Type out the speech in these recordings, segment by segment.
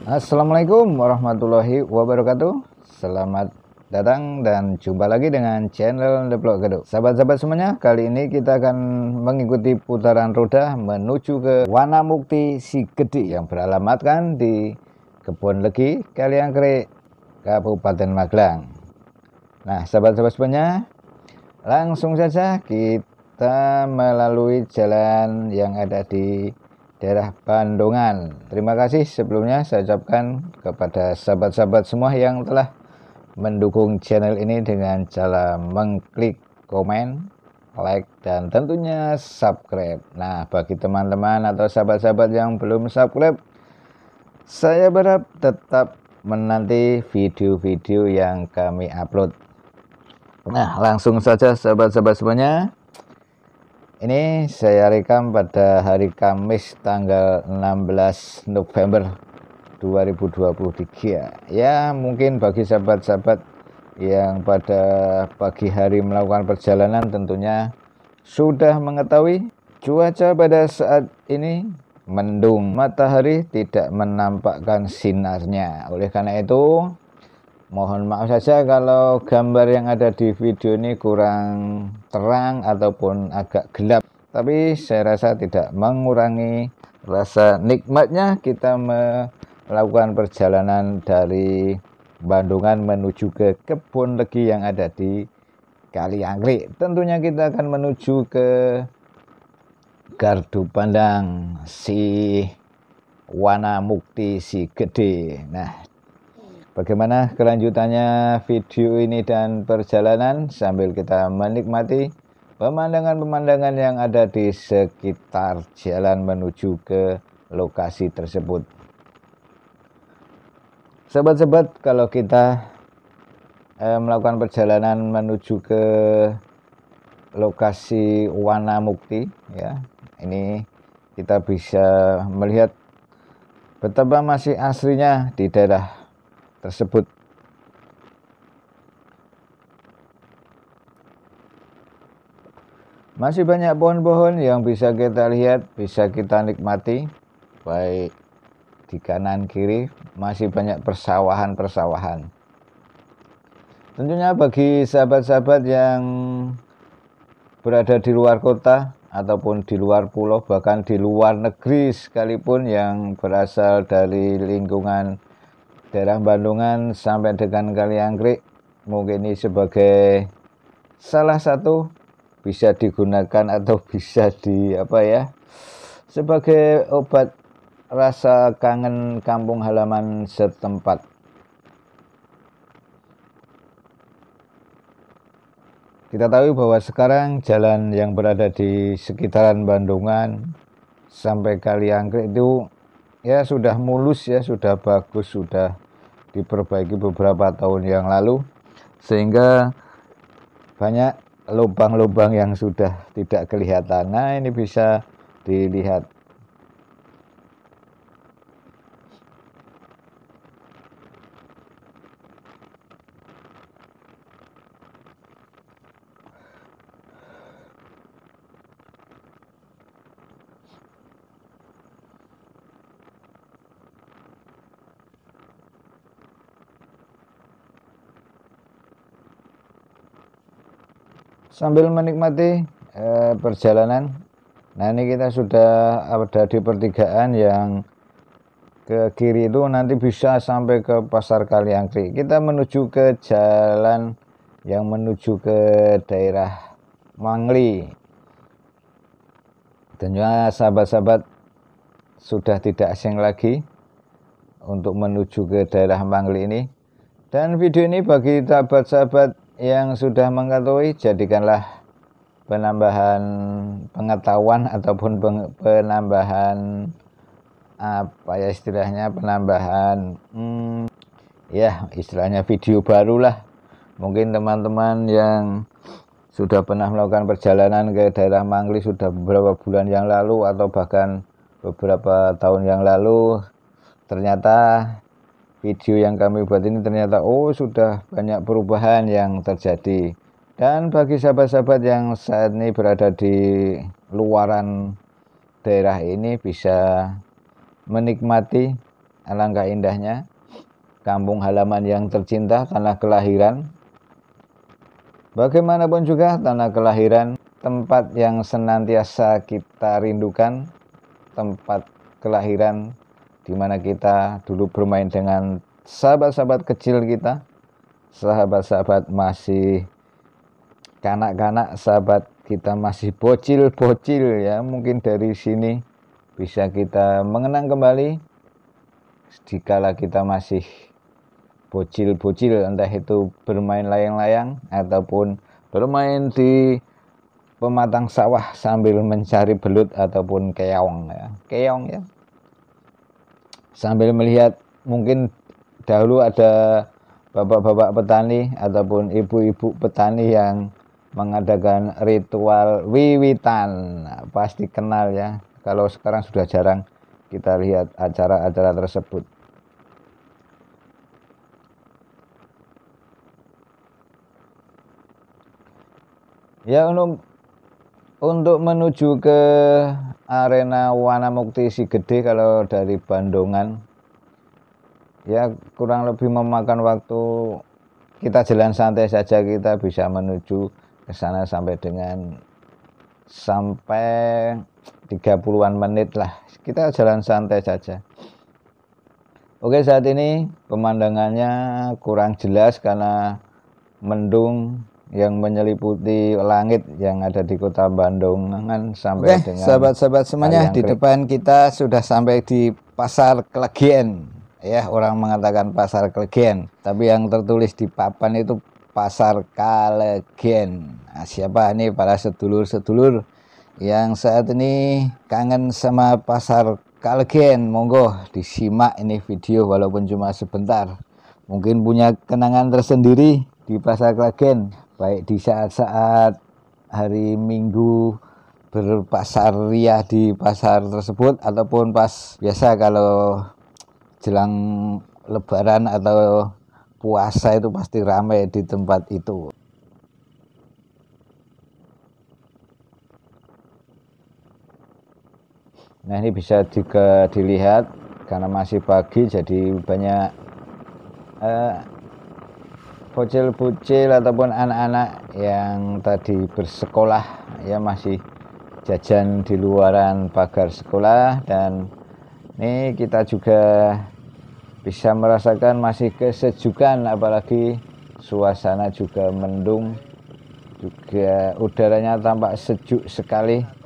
Assalamualaikum warahmatullahi wabarakatuh. Selamat datang dan jumpa lagi dengan channel Deplok Gedo. Sahabat-sahabat semuanya, kali ini kita akan mengikuti putaran roda menuju ke Wanamukti Si Gede yang beralamatkan di Kebon Legi, Kaliangkrik, Kabupaten Magelang. Nah, sahabat-sahabat semuanya, langsung saja kita melalui jalan yang ada di daerah Bandungan. Terima kasih sebelumnya saya ucapkan kepada sahabat-sahabat semua yang telah mendukung channel ini dengan cara mengklik komen, like, dan tentunya subscribe. Nah, bagi teman-teman atau sahabat-sahabat yang belum subscribe, saya berharap tetap menanti video-video yang kami upload. Nah, langsung saja sahabat-sahabat semuanya. Ini saya rekam pada hari Kamis tanggal 16 November 2023. Ya, mungkin bagi sahabat-sahabat yang pada pagi hari melakukan perjalanan tentunya sudah mengetahui cuaca pada saat ini mendung. Matahari tidak menampakkan sinarnya. Oleh karena itu, mohon maaf saja kalau gambar yang ada di video ini kurang terang ataupun agak gelap. Tapi saya rasa tidak mengurangi rasa nikmatnya kita melakukan perjalanan dari Bandungan menuju ke Kebon Legi yang ada di Kaliangkrik. Tentunya kita akan menuju ke Gardu Pandang Si Wanamukti Si Gede. Nah, bagaimana kelanjutannya video ini dan perjalanan sambil kita menikmati pemandangan-pemandangan yang ada di sekitar jalan menuju ke lokasi tersebut. Sahabat-sahabat, kalau kita melakukan perjalanan menuju ke lokasi Wanamukti, ya, ini kita bisa melihat betapa masih asrinya di daerah tersebut. Masih banyak pohon-pohon yang bisa kita lihat, bisa kita nikmati, baik di kanan kiri masih banyak persawahan-persawahan. Tentunya bagi sahabat-sahabat yang berada di luar kota ataupun di luar pulau, bahkan di luar negeri sekalipun, yang berasal dari lingkungan daerah Bandungan sampai dengan Kaliangkrik, mungkin ini sebagai salah satu bisa digunakan atau bisa sebagai obat rasa kangen kampung halaman setempat. Kita tahu bahwa sekarang jalan yang berada di sekitaran Bandungan sampai Kaliangkrik itu ya sudah mulus, ya sudah bagus, sudah diperbaiki beberapa tahun yang lalu, sehingga banyak lubang-lubang yang sudah tidak kelihatan. Nah, ini bisa dilihat. Sambil menikmati perjalanan, nah ini kita sudah ada di pertigaan yang ke kiri itu nanti bisa sampai ke Pasar Kaliangkrik. Kita menuju ke jalan yang menuju ke daerah Mangli. Tentunya sahabat-sahabat sudah tidak asing lagi untuk menuju ke daerah Mangli ini. Dan video ini bagi sahabat-sahabat yang sudah mengetahui, jadikanlah penambahan pengetahuan ataupun penambahan penambahan istilahnya video barulah. Mungkin teman-teman yang sudah pernah melakukan perjalanan ke daerah Mangli sudah beberapa bulan yang lalu atau bahkan beberapa tahun yang lalu, ternyata video yang kami buat ini ternyata sudah banyak perubahan yang terjadi. Dan bagi sahabat-sahabat yang saat ini berada di luaran daerah ini bisa menikmati alangkah indahnya kampung halaman yang tercinta, tanah kelahiran. Bagaimanapun juga tanah kelahiran, tempat yang senantiasa kita rindukan, tempat kelahiran di mana kita dulu bermain dengan sahabat-sahabat kecil kita, sahabat-sahabat masih kanak-kanak, sahabat kita masih bocil-bocil ya. Mungkin dari sini bisa kita mengenang kembali dikala kita masih bocil-bocil, entah itu bermain layang-layang ataupun bermain di pematang sawah sambil mencari belut ataupun keong ya. Sambil melihat, mungkin dahulu ada bapak-bapak petani ataupun ibu-ibu petani yang mengadakan ritual wiwitan. Nah, pasti kenal ya. Kalau sekarang sudah jarang kita lihat acara-acara tersebut. Ya, untuk menuju ke arena Wanamukti Sigede kalau dari Bandungan ya kurang lebih memakan waktu, kita jalan santai saja, kita bisa menuju ke sana sampai 30-an menit lah, kita jalan santai saja. Oke, saat ini pemandangannya kurang jelas karena mendung yang menyeliputi langit yang ada di kota Bandungan sampai dengan sahabat-sahabat semuanya. Di depan kita sudah sampai di Pasar Klegen ya, orang mengatakan Pasar Klegen, tapi yang tertulis di papan itu Pasar Kalegen. Nah, siapa ini para sedulur-sedulur yang saat ini kangen sama Pasar Kalegen? Monggo disimak ini video walaupun cuma sebentar, mungkin punya kenangan tersendiri di Pasar Klegen, baik di saat-saat hari Minggu berpasar ria di pasar tersebut ataupun pas biasa kalau jelang Lebaran atau puasa itu pasti ramai di tempat itu. Nah, ini bisa juga dilihat karena masih pagi, jadi banyak bocil-bocil ataupun anak-anak yang tadi bersekolah ya, masih jajan di luaran pagar sekolah. Dan ini kita juga bisa merasakan masih kesejukan, apalagi suasana juga mendung, juga udaranya tampak sejuk sekali.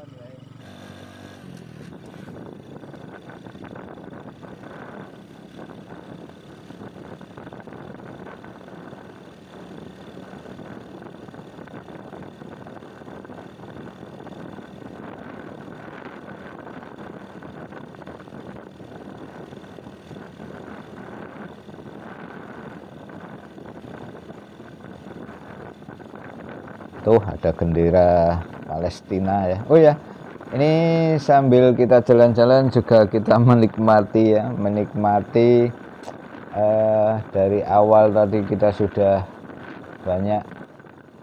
Tuh ada bendera Palestina ya. Oh ya, ini sambil kita jalan-jalan juga kita menikmati ya, dari awal tadi kita sudah banyak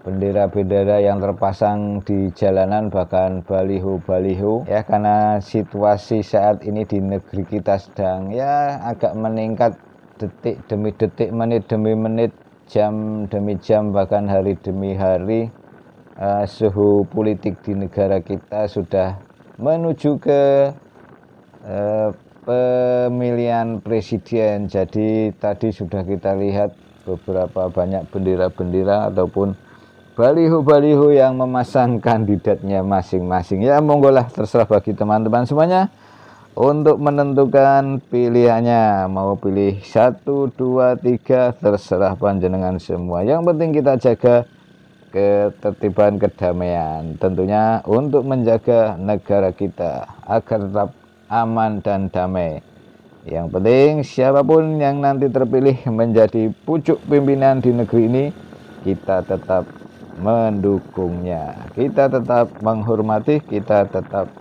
bendera-bendera yang terpasang di jalanan, bahkan baliho-baliho ya, karena situasi saat ini di negeri kita sedang ya agak meningkat, detik demi detik, menit demi menit, jam demi jam, bahkan hari demi hari. Suhu politik di negara kita sudah menuju ke pemilihan presiden. Jadi tadi sudah kita lihat beberapa banyak bendera-bendera ataupun baliho-baliho yang memasang kandidatnya masing-masing. Ya monggolah, terserah bagi teman-teman semuanya untuk menentukan pilihannya, mau pilih 1, 2, 3, terserah panjenengan semua. Yang penting kita jaga ketertiban, kedamaian, tentunya untuk menjaga negara kita agar tetap aman dan damai. Yang penting siapapun yang nanti terpilih menjadi pucuk pimpinan di negeri ini, kita tetap mendukungnya, kita tetap menghormati, kita tetap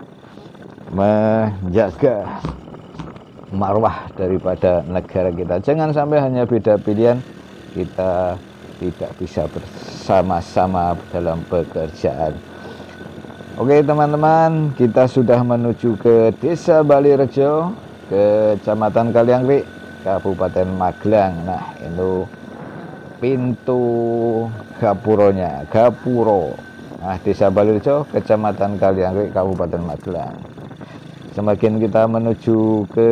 menjaga marwah daripada negara kita. Jangan sampai hanya beda pilihan, kita tidak bisa bersama-sama dalam pekerjaan. Oke teman-teman, kita sudah menuju ke Desa Balirejo, Kecamatan Kaliangkrik, Kabupaten Magelang. Nah, itu pintu gapuronya, Gapuro. Nah, Desa Balirejo, Kecamatan Kaliangkrik, Kabupaten Magelang. Semakin kita menuju ke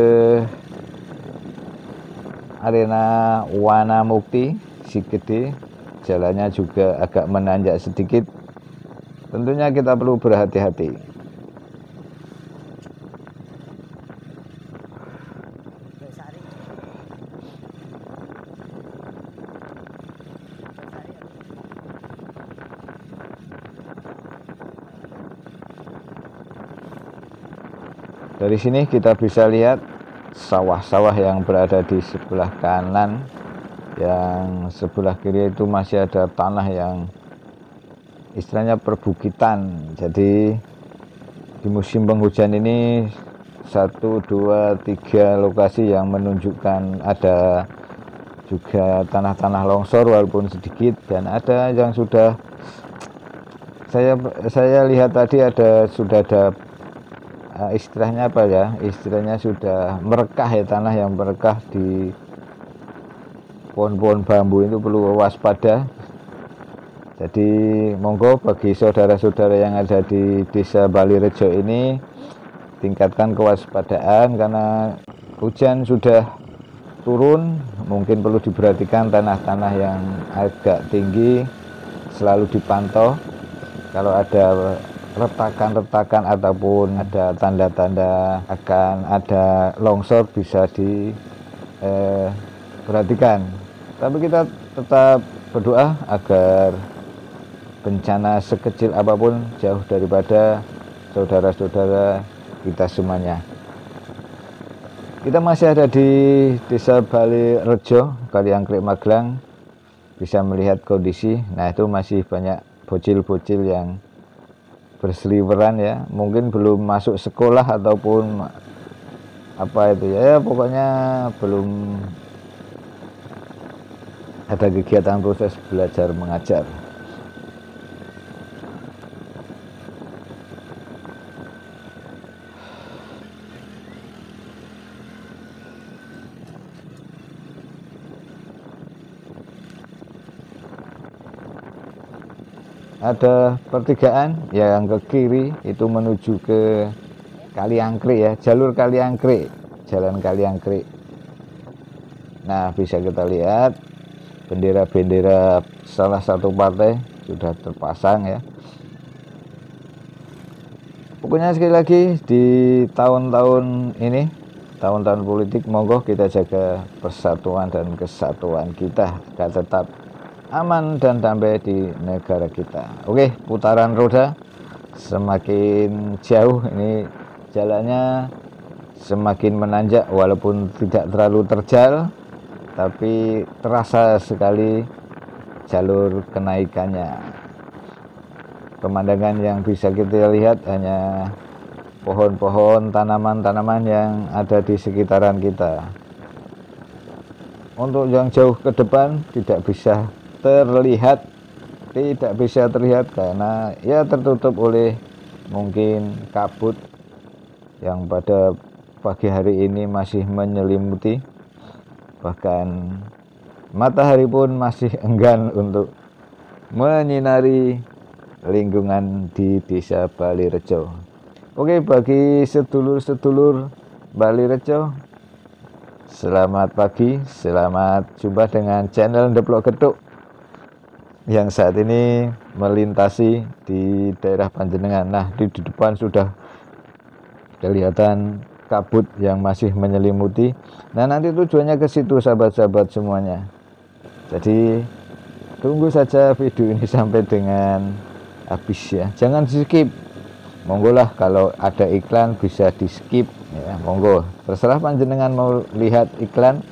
arena Wana Mukti Sigede, jalannya juga agak menanjak sedikit. Tentunya kita perlu berhati-hati. Dari sini kita bisa lihat sawah-sawah yang berada di sebelah kanan, yang sebelah kiri itu masih ada tanah yang istilahnya perbukitan. Jadi di musim penghujan ini 1, 2, 3 lokasi yang menunjukkan ada juga tanah-tanah longsor walaupun sedikit, dan ada yang sudah saya lihat tadi sudah ada istilahnya apa ya, istilahnya sudah merekah ya, tanah yang merekah di pohon-pohon bambu itu perlu waspada. Jadi monggo bagi saudara-saudara yang ada di Desa Balirejo ini, tingkatkan kewaspadaan karena hujan sudah turun. Mungkin perlu diperhatikan tanah-tanah yang agak tinggi, selalu dipantau. Kalau ada retakan-retakan ataupun ada tanda-tanda akan ada longsor, bisa diperhatikan. Tapi kita tetap berdoa agar bencana sekecil apapun jauh daripada saudara-saudara kita semuanya. Kita masih ada di Desa Balirejo, Kaliangkrik, Magelang. Bisa melihat kondisi. Nah, itu masih banyak bocil-bocil yang berseliweran ya, mungkin belum masuk sekolah ataupun apa itu ya, pokoknya belum ada kegiatan proses belajar mengajar. Ada pertigaan yang ke kiri itu menuju ke Kaliangkrik ya, jalur Kaliangkrik, jalan Kaliangkrik. Nah, bisa kita lihat bendera-bendera salah satu partai sudah terpasang ya. Pokoknya sekali lagi di tahun-tahun ini, tahun-tahun politik, monggo kita jaga persatuan dan kesatuan kita agar tetap aman dan damai di negara kita. Oke, putaran roda semakin jauh ini jalannya, semakin menanjak walaupun tidak terlalu terjal, tapi terasa sekali jalur kenaikannya. Pemandangan yang bisa kita lihat hanya pohon-pohon, tanaman-tanaman yang ada di sekitaran kita. Untuk yang jauh ke depan tidak bisa terlihat karena ya tertutup oleh mungkin kabut yang pada pagi hari ini masih menyelimuti, bahkan matahari pun masih enggan untuk menyinari lingkungan di Desa Balirejo. Oke, bagi sedulur-sedulur Balirejo, selamat pagi, selamat jumpa dengan channel Ndeplok Gethuk yang saat ini melintasi di daerah Panjenengan. Nah, di depan sudah kelihatan kabut yang masih menyelimuti. Nah, nanti tujuannya ke situ sahabat-sahabat semuanya. Jadi tunggu saja video ini sampai dengan habis ya. Jangan di skip. Monggo lah, kalau ada iklan bisa di skip ya, monggo. Terserah panjenengan mau lihat iklan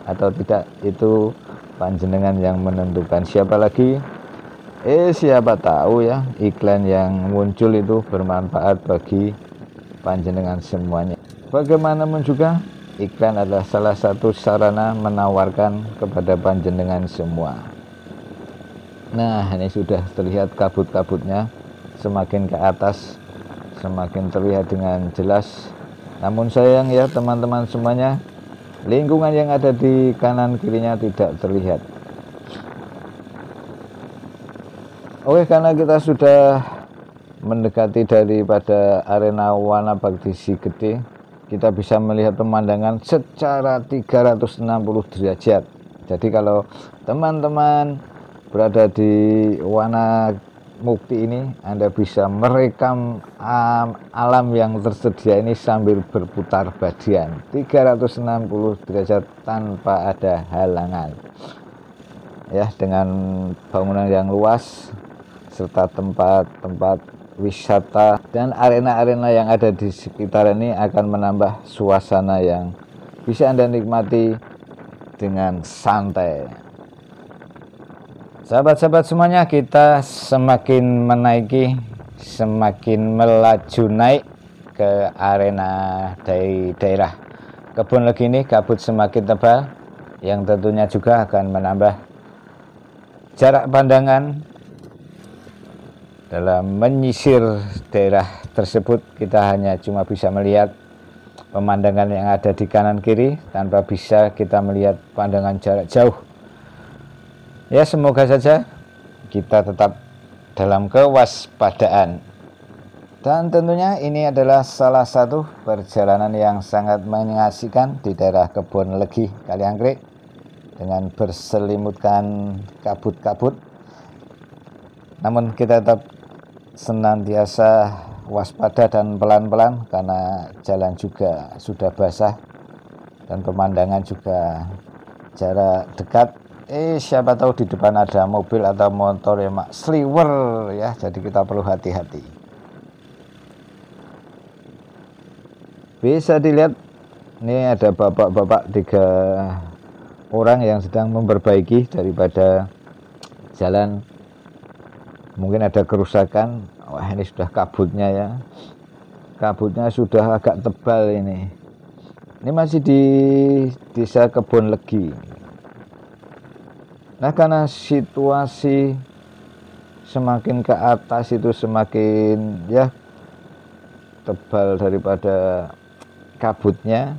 atau tidak, itu panjenengan yang menentukan. Siapa lagi? Siapa tahu ya iklan yang muncul itu bermanfaat bagi panjenengan semuanya. Bagaimanapun juga iklan adalah salah satu sarana menawarkan kepada panjenengan semua. Nah, ini sudah terlihat kabut-kabutnya semakin ke atas, semakin terlihat dengan jelas Namun sayang ya teman-teman semuanya, lingkungan yang ada di kanan kirinya tidak terlihat. Oke, karena kita sudah mendekati daripada arena Wana Bakti Si Gede, kita bisa melihat pemandangan secara 360 derajat. Jadi kalau teman-teman berada di Wana Mukti ini, Anda bisa merekam alam yang tersedia ini sambil berputar badian 360 derajat tanpa ada halangan. Ya, dengan bangunan yang luas serta tempat-tempat wisata dan arena-arena yang ada di sekitar ini akan menambah suasana yang bisa Anda nikmati dengan santai. Sahabat-sahabat semuanya, kita semakin menaiki, semakin melaju naik ke arena daerah Kebon Legi ini. Kabut semakin tebal yang tentunya juga akan menambah jarak pandangan dalam menyisir daerah tersebut. Kita hanya cuma bisa melihat pemandangan yang ada di kanan kiri tanpa bisa kita melihat pandangan jarak jauh. Ya, semoga saja kita tetap dalam kewaspadaan. Dan tentunya ini adalah salah satu perjalanan yang sangat mengasihkan di daerah Kebon Legi Kaliangkrek dengan berselimutkan kabut-kabut. Namun kita tetap senantiasa waspada dan pelan-pelan karena jalan juga sudah basah dan pemandangan juga jarak dekat. Siapa tahu di depan ada mobil atau motor yang sliwer ya, jadi kita perlu hati-hati. Bisa dilihat ini ada bapak-bapak 3 orang yang sedang memperbaiki daripada jalan. Mungkin ada kerusakan. Wah, ini sudah kabutnya ya, kabutnya sudah agak tebal ini. Ini masih di desa Kebon Legi. Nah, karena situasi semakin ke atas itu semakin ya tebal daripada kabutnya.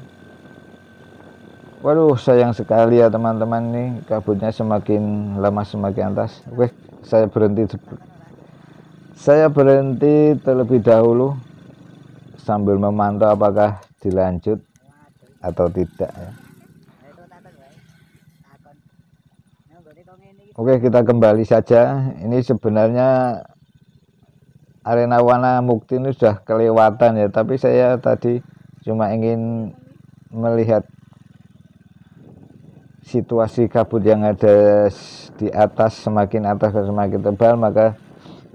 Waduh, sayang sekali ya teman-teman, nih kabutnya semakin lama semakin atas. Oke, saya berhenti terlebih dahulu sambil memantau apakah dilanjut atau tidak ya. Oke, kita kembali saja. Ini sebenarnya arena Wana Mukti ini sudah kelewatan ya, tapi saya tadi cuma ingin melihat situasi kabut yang ada di atas, semakin atas dan semakin tebal. Maka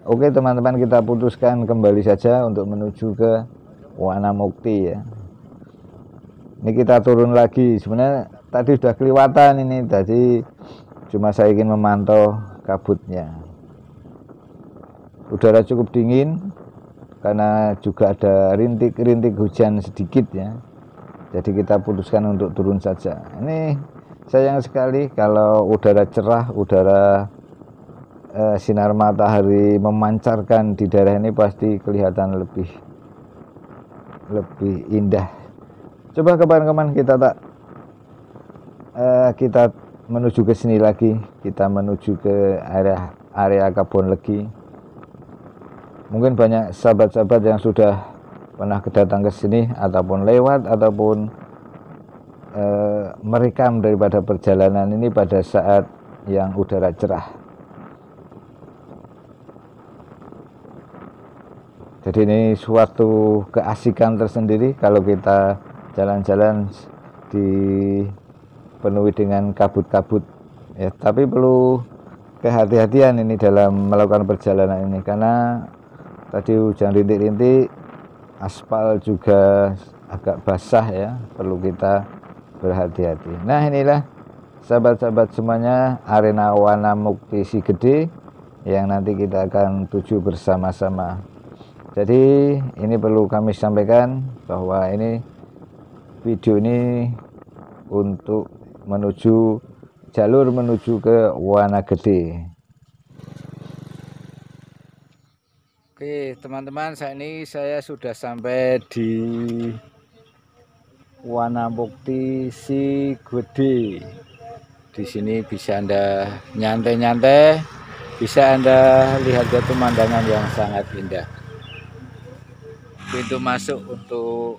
oke teman-teman, kita putuskan kembali saja untuk menuju ke Wana Mukti ya. Ini kita turun lagi. Sebenarnya tadi sudah kelewatan ini, tadi cuma saya ingin memantau kabutnya. Udara cukup dingin karena juga ada rintik-rintik hujan sedikit ya. Jadi kita putuskan untuk turun saja. Ini sayang sekali kalau udara cerah, udara sinar matahari memancarkan di daerah ini pasti kelihatan lebih indah. Coba kapan-kapan kita menuju ke sini lagi, kita menuju ke area Kebon Legi. Mungkin banyak sahabat-sahabat yang sudah pernah datang ke sini ataupun lewat ataupun merekam daripada perjalanan ini pada saat yang udara cerah. Jadi ini suatu keasikan tersendiri kalau kita jalan-jalan dipenuhi dengan kabut-kabut ya, tapi perlu kehati-hatian ini dalam melakukan perjalanan ini karena tadi hujan rintik-rintik, aspal juga agak basah ya, perlu kita berhati-hati. Nah, inilah sahabat-sahabat semuanya arena Wana Mukti Si Gede yang nanti kita akan tuju bersama-sama. Jadi ini perlu kami sampaikan bahwa ini video ini untuk menuju jalur menuju ke Wana Gede. Oke teman-teman, saat ini saya sudah sampai di Wanamukti Si Gede. Di sini bisa Anda nyantai-nyantai, bisa Anda lihat pemandangan yang sangat indah. Pintu masuk untuk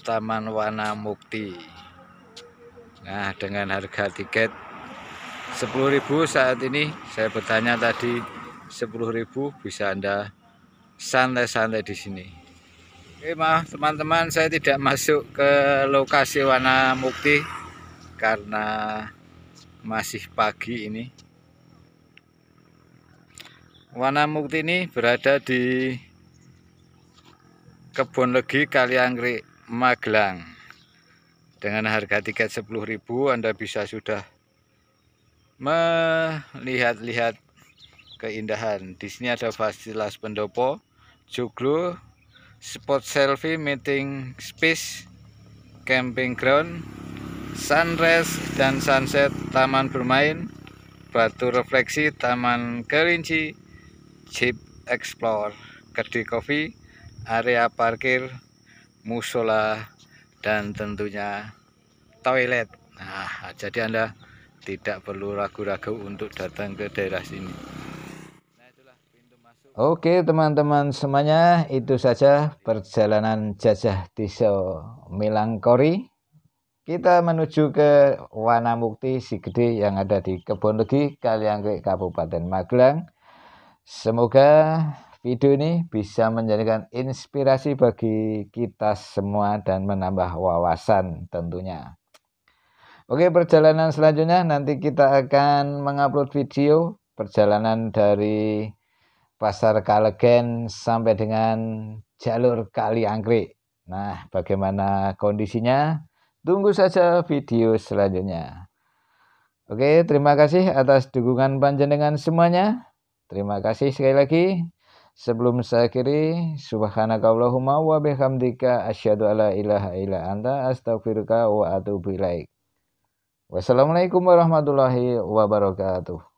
Taman Wanamukti. Nah, dengan harga tiket 10.000 saat ini, saya bertanya tadi 10.000, bisa Anda santai-santai di sini. Oke, maaf teman-teman, saya tidak masuk ke lokasi Wanamukti karena masih pagi ini. Wanamukti ini berada di Kebon Legi Kaliangkrik, Magelang. Dengan harga tiket 10.000 Anda bisa sudah melihat-lihat keindahan. Di sini ada fasilitas pendopo, joglo, spot selfie, meeting space, camping ground, sunrise dan sunset, taman bermain, batu refleksi, taman kelinci, jeep explore, kedai kopi, area parkir, musola, dan tentunya toilet. Nah, jadi Anda tidak perlu ragu-ragu untuk datang ke daerah sini. Nah, itulah pintu masuk. Oke teman-teman semuanya, itu saja perjalanan Jajah Desa Milangkori. Kita menuju ke Wanamukti Si Gede yang ada di Kebon Legi, Kaliangkrik, Kabupaten Magelang. Semoga video ini bisa menjadikan inspirasi bagi kita semua dan menambah wawasan tentunya. Oke, perjalanan selanjutnya nanti kita akan mengupload video perjalanan dari Pasar Kalegen sampai dengan jalur Kaliangkrik. Nah, bagaimana kondisinya? Tunggu saja video selanjutnya. Oke, terima kasih atas dukungan panjenengan semuanya. Terima kasih sekali lagi. Sebelum saya akhiri, subhanakallahumma wa bihamdika asyhadu alla ilaha illa anta astaghfiruka wa atubu ilaik. Wassalamualaikum warahmatullahi wabarakatuh.